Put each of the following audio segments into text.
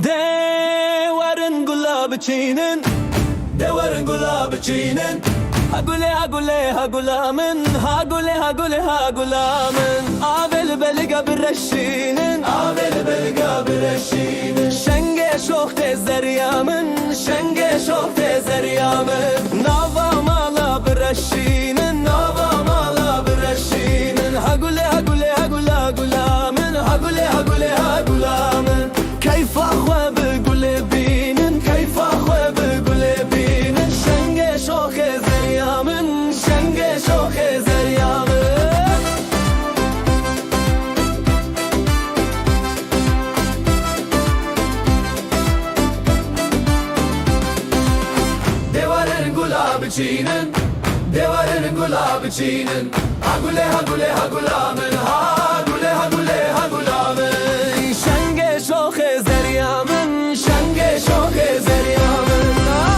Devarın gulabı çiğnin, devarın gulabı çiğnin. Ha gule ha gule ha gulamın, ha gule ha gule ha gulamın. Avel belga birreşinin, avel belga birreşinin. Şenge şoh tezeryamın, şenge şoh tezeryamın. Nava mala birreşinin, nava mala birreşinin. Ha gule ha gule ha gula gulamın, ha gule ha gule ha gulamın. Keyf ahve begule binin, keyf ahve begule binin. Şenge şoh tezeryamın, şenge şoh tezeryamın. Devarın gulabı çiğnin, devarın gulabı çiğnin. Ha gule ha gule ha gulamın, ha gule ha gule ha gulamın. Şenge şoh tezeryamın, şenge şoh tezeryamın.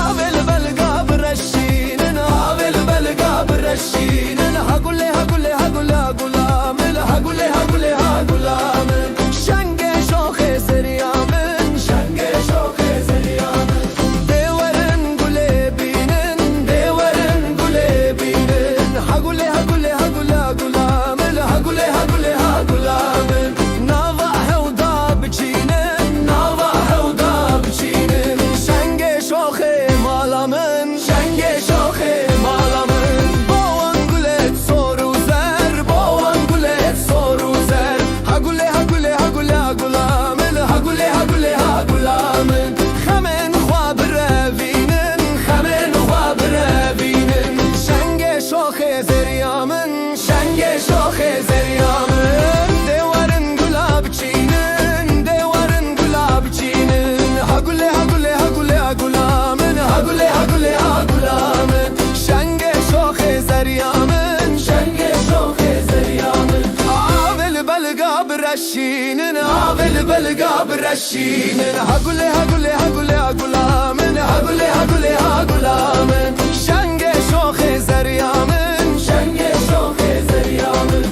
Avel belga birreşinin, avel belga birreşinin. Ha gule ha gule ha gula gulamın, ha gule ha gule ha gulamın. Şenge şoh tezeryamın, şenge şoh tezeryamın. Devarın gulebinin, devarın gulebinin. Ha gule ha gule ha gula gulamın, ha gule ha gule ha gulamın. Nava hevda biçinin, nava hevda biçinin. Şenge şohe malamın, şenge şohe malamın. Boğan gulet soru zer, boğan gulet soru zer. Ha gule ha gule ha gula gulamın, ha gule ha gule ha gulamın. Hemen khwa birevinin, hemen khwa birevinin. Şenge şohe zeryamın, şenge şohe zeryamın. Devarın gulab çiğnin, devarın gulab çiğnin. Ha gule ha gule ha gule ha gulamın, ha gule ha gule ha gulamın. Şenge şohe zeryamın, şenge şohe zeryamın. Avel belga birreşinin, avel belga birreşinin. Ha gule ha gule ha gule ha gulamın, ha gule ha gule ha gulamın. Şenge şohe zeryamın, şenge şohe zeryamın.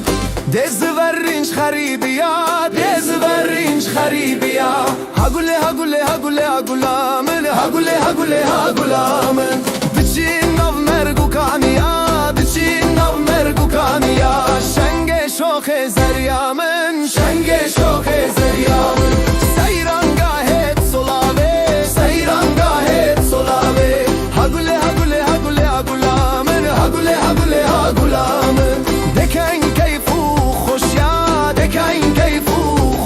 Dezverinç haribiya, dezverinç haribiya. Ha gule ha gule ha gule ha gulamın, ha gule ha gule ha gulamın. Biçin nav mergu kaniya, biçin nav mergu kaniya. Şenge şohe zeryamın, şenge şohe zeryamın. Seyran gahet solave, seyran gahet solave. Ha gule ha gule ha gule ha gulamın, ha gule ha gule ha gulamın. Deken keyfu hoş ya, deken keyfu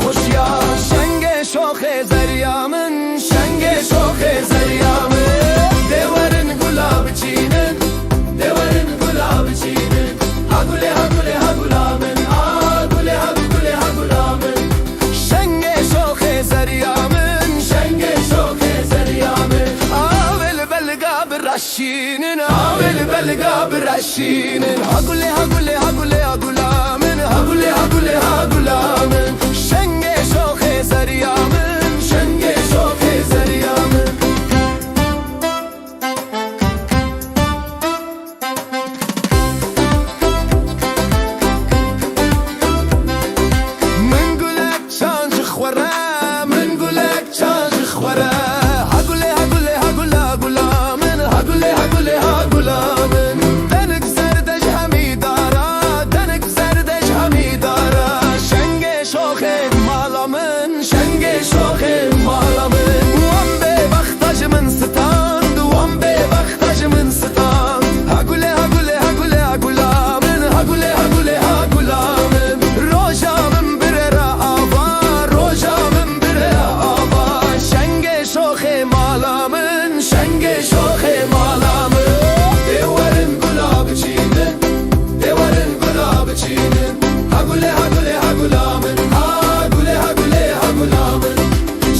hoş ya. Şenge şohe zeryamın, şenge şohe zeryamın. Devarın gulabı çiğnin, devarın gulabı çiğnin. Ha gule ha gule ha gulamın, ha gule ha gule ha gulamın. Şenge şohe zeryamın, şenge şohe zeryamın. Avel belga birreşinin, avel belga birreşinin. Ha gule ha gule ha gule ha gulamın, ha gule ha gule ha gulamın. Şenge şohe zeryamın, şenge şohe zeryamın. من قولك شان خورا، من قولك شان خورا. ها قولي ها قولي ها قولا قولامن، ها قولي ها قولي ها قولامن. دنك زردج هميدارا، دنك زردج هميدارا. شنگه شوخه مالامن، شنگه شوخه مالامن. وان به بختاج من ستاند، وان به بختاج من ستاند. ها قولي ها قولي ها قولي ها قولامن، ها قولي ها قولي ها قولامن. روجامن برا آبا، روجامن برا آبا. شنگه شوخه مالامن، شنگه شوخه مالامن. Devarın gulabı çiğnin, devarın gulabı çiğnin. Ha gule ha gule ha gulamın, ha gule ha gule ha gulamın.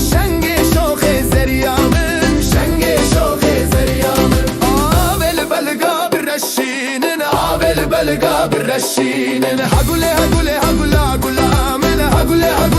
Şenge şohe zeryamın, şenge şohe zeryamın. Avel belga birreşinin, avel belga birreşinin. Ha gule ha gule ha gula gulamın, ha gule ha gule